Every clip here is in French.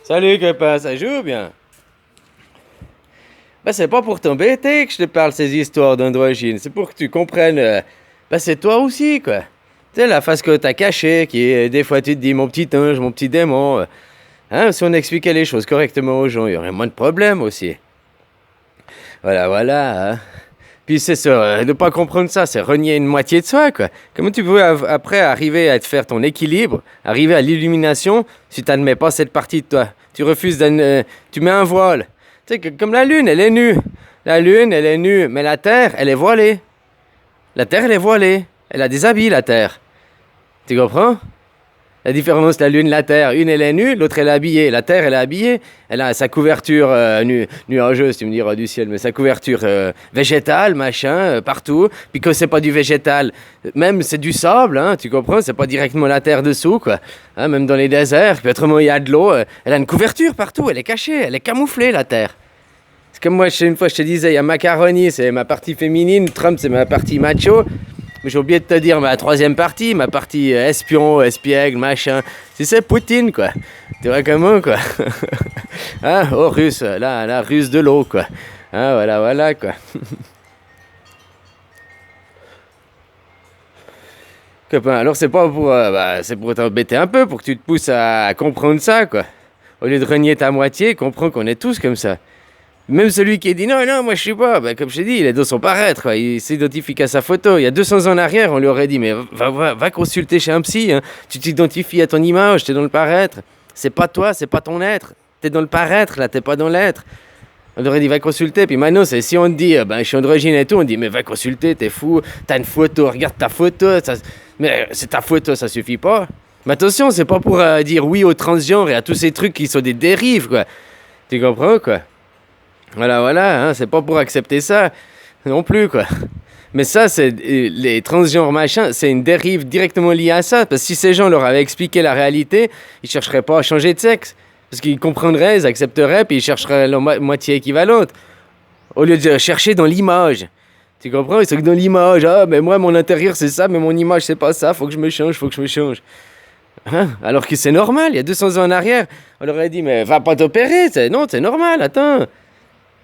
Salut copain, ça joue bien? C'est pas pour t'embêter que je te parle ces histoires d'androgyne, c'est pour que tu comprennes, c'est toi aussi quoi. Tu sais, la face que t'as cachée, qui est, des fois tu te dis mon petit ange, mon petit démon, hein, si on expliquait les choses correctement aux gens, il y aurait moins de problèmes aussi. Voilà, voilà, hein. Puis c'est ça, ne pas comprendre ça, c'est renier une moitié de soi, quoi. Comment tu peux après arriver à te faire ton équilibre, arriver à l'illumination, si tu n'admets pas cette partie de toi? Tu refuses tu mets un voile. Tu sais, comme la lune, elle est nue. La lune, elle est nue, mais la terre, elle est voilée. La terre, elle est voilée. Elle a des habits, la terre. Tu comprends? La différence de la lune et la terre, une elle est nue, l'autre elle est habillée. La terre elle est habillée, elle a sa couverture nuageuse, tu me diras du ciel, mais sa couverture végétale, machin, partout. Puis que c'est pas du végétal, même c'est du sable, hein, tu comprends? C'est pas directement la terre dessous, quoi. Hein, même dans les déserts, puis autrement il y a de l'eau, elle a une couverture partout, elle est cachée, elle est camouflée, la terre. C'est comme moi, une fois je te disais, il y a macaroni, c'est ma partie féminine, Trump c'est ma partie macho. Mais j'ai oublié de te dire ma troisième partie, ma partie espion, espiègle, machin. C'est Poutine, quoi. Tu vois comment, quoi. Hein, oh, russe, la russe de l'eau, quoi. Hein, voilà, voilà, quoi. Copain, alors c'est pas pour... c'est pour t'embêter un peu, pour que tu te pousses à comprendre ça, quoi. Au lieu de renier ta moitié, comprends qu'on est tous comme ça. Même celui qui dit non, non, moi je suis pas, comme je t'ai dit, il est dans son paraître, quoi. Il s'identifie qu'à sa photo. Il y a 200 ans en arrière, on lui aurait dit, mais va consulter chez un psy, hein. Tu t'identifies à ton image, t'es dans le paraître. C'est pas toi, c'est pas ton être. T'es dans le paraître, là, t'es pas dans l'être. On aurait dit, va consulter. Puis maintenant, c'est si on te dit, je suis androgyne et tout, on dit, mais va consulter, t'es fou, t'as une photo, regarde ta photo. Mais c'est ta photo, ça suffit pas. Mais attention, c'est pas pour dire oui au transgenre et à tous ces trucs qui sont des dérives, quoi. Tu comprends, quoi? Voilà, voilà, hein, c'est pas pour accepter ça non plus, quoi. Mais ça, c'est les transgenres machin, c'est une dérive directement liée à ça. Parce que si ces gens leur avaient expliqué la réalité, ils chercheraient pas à changer de sexe. Parce qu'ils comprendraient, ils accepteraient, puis ils chercheraient la moitié équivalente. Au lieu de chercher dans l'image. Tu comprends? Ils sont que dans l'image. Ah, mais moi, mon intérieur, c'est ça, mais mon image, c'est pas ça. Faut que je me change, faut que je me change. Hein? Alors que c'est normal, il y a 200 ans en arrière, on leur aurait dit, mais va pas t'opérer. Non, c'est normal, attends.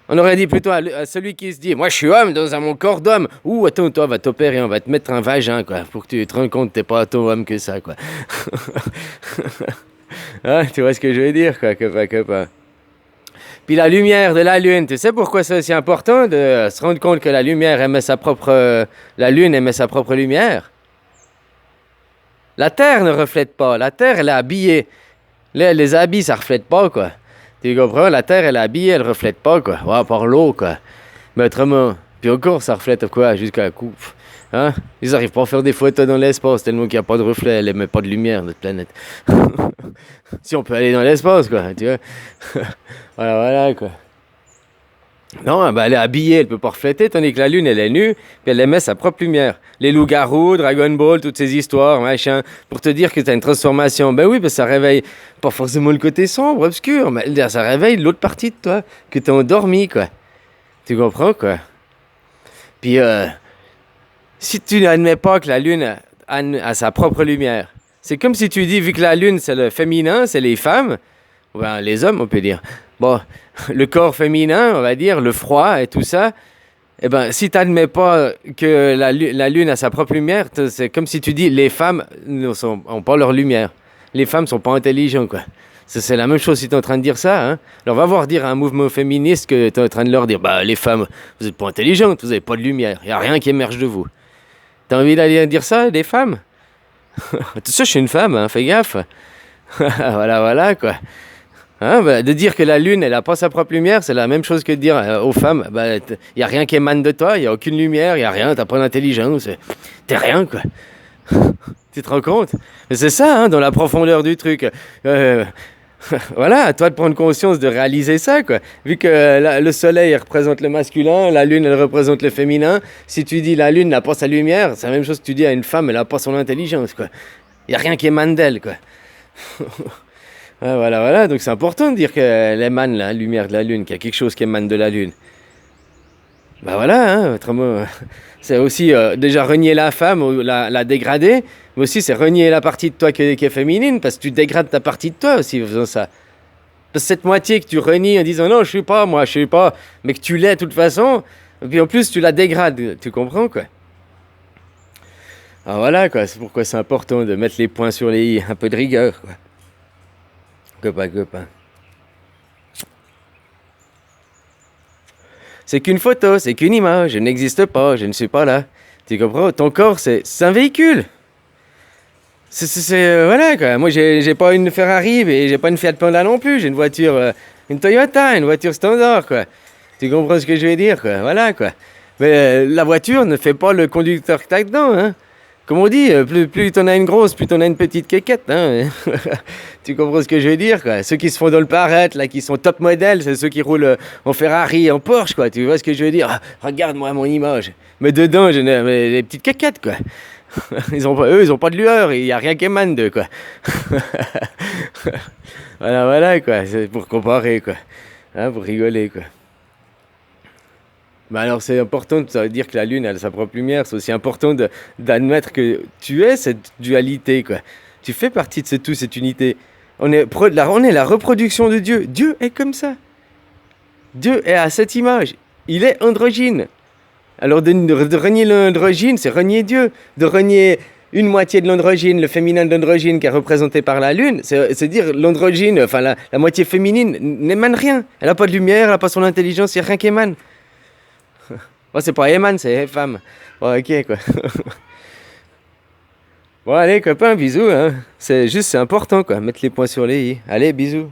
On aurait dit plutôt à celui qui se dit, moi je suis homme dans mon corps d'homme. Ouh, attends, toi, on va t'opérer, on va te mettre un vagin, quoi, pour que tu te rendes compte que t'es pas autant homme que ça, quoi. Hein, tu vois ce que je veux dire, quoi, copain. Puis la lumière de la lune, tu sais pourquoi c'est aussi important de se rendre compte que la lumière émet sa propre... la lune émet sa propre lumière? La terre ne reflète pas, la terre elle est habillée. Les habits ça reflète pas, quoi. Tu comprends? La terre, elle est habillée, elle reflète pas, quoi. Ouais, par l'eau, quoi. Mais autrement, puis encore, ça reflète quoi? Jusqu'à la coupe. Hein? Ils arrivent pas à faire des photos dans l'espace tellement qu'il n'y a pas de reflet, elle émet pas de lumière, notre planète. Si on peut aller dans l'espace, quoi, tu vois. Voilà, voilà, quoi. Non, elle est habillée, elle peut pas refléter, tandis que la lune, elle est nue, puis elle émet sa propre lumière. Les loups-garous, Dragon Ball, toutes ces histoires, machin, pour te dire que t'as une transformation. Ben oui, ça réveille pas forcément le côté sombre, obscur, mais ça réveille l'autre partie de toi, que t'as endormi, quoi. Tu comprends, quoi? Puis, si tu n'admets pas que la lune a sa propre lumière, c'est comme si tu dis, vu que la lune, c'est le féminin, c'est les femmes, les hommes, on peut dire. Bon, le corps féminin, on va dire, le froid et tout ça, si tu n'admets pas que la lune a sa propre lumière, c'est comme si tu dis, les femmes n'ont pas leur lumière. Les femmes sont pas intelligentes, quoi. C'est la même chose si tu es en train de dire ça, hein. Alors, va voir dire à un mouvement féministe que tu es en train de leur dire, les femmes, vous n'êtes pas intelligentes, vous n'avez pas de lumière, il n'y a rien qui émerge de vous. T'as envie d'aller dire ça, des femmes? Tu sais, je suis une femme, hein, fais gaffe. Voilà, voilà, quoi. Hein, de dire que la lune, elle n'a pas sa propre lumière, c'est la même chose que de dire aux femmes, il n'y a rien qui émane de toi, il n'y a aucune lumière, il n'y a rien, tu n'as pas d'intelligence, t'es rien, quoi. Tu te rends compte? C'est ça, hein, dans la profondeur du truc. Voilà, à toi de prendre conscience, de réaliser ça, quoi. Vu que le soleil il représente le masculin, la lune, elle représente le féminin, si tu dis la lune n'a pas sa lumière, c'est la même chose que tu dis à une femme, elle n'a pas son intelligence, quoi. Il n'y a rien qui émane d'elle, quoi. Voilà, voilà, donc c'est important de dire qu'elle émane la lumière de la lune, qu'il y a quelque chose qui émane de la lune. Voilà, hein, autrement, c'est aussi déjà renier la femme ou la dégrader, mais aussi c'est renier la partie de toi qui est féminine, parce que tu dégrades ta partie de toi aussi en faisant ça. cette moitié que tu renies en disant non, je suis pas, moi, je suis pas, mais que tu l'es de toute façon, et puis en plus, tu la dégrades, tu comprends, quoi. Alors voilà, quoi, c'est pourquoi c'est important de mettre les points sur les i, un peu de rigueur, quoi. Copain. C'est qu'une photo, c'est qu'une image, je n'existe pas, je ne suis pas là. Tu comprends? Ton corps, c'est un véhicule. Voilà, quoi. Moi, j'ai pas une Ferrari et j'ai pas une Fiat Panda non plus. J'ai une voiture, une Toyota, une voiture standard, quoi. Tu comprends ce que je veux dire, quoi. Voilà, quoi. Mais la voiture ne fait pas le conducteur que t'as dedans, hein. Comme on dit, plus t'en as une grosse, plus t'en as une petite quéquette, hein. Tu comprends ce que je veux dire, quoi. Ceux qui se font dans le paraître, là, qui sont top modèles, c'est ceux qui roulent en Ferrari, en Porsche, quoi. Tu vois ce que je veux dire? Ah, regarde-moi mon image. Mais dedans, j'ai des petites quéquettes, quoi. Ils ont pas de lueur, il y a rien qui émane d'eux, quoi. Voilà, quoi. C'est pour comparer, quoi. Hein, pour rigoler, quoi. Mais alors c'est important, ça veut dire que la Lune elle a sa propre lumière, c'est aussi important d'admettre que tu es cette dualité, quoi. Tu fais partie de ce tout, cette unité. On est la reproduction de Dieu. Dieu est comme ça. Dieu est à cette image. Il est androgyne. Alors de renier l'androgyne, c'est renier Dieu. De renier une moitié de l'androgyne, le féminin de l'androgyne qui est représenté par la Lune, c'est dire l'androgyne, enfin la moitié féminine n'émane rien. Elle n'a pas de lumière, elle n'a pas son intelligence, il n'y a rien qui émane. Oh, c'est pas Eman, c'est femme. Bon, ok, quoi. Bon, allez, copain, bisous. Hein. C'est important, quoi. Mettre les points sur les i. Allez, bisous.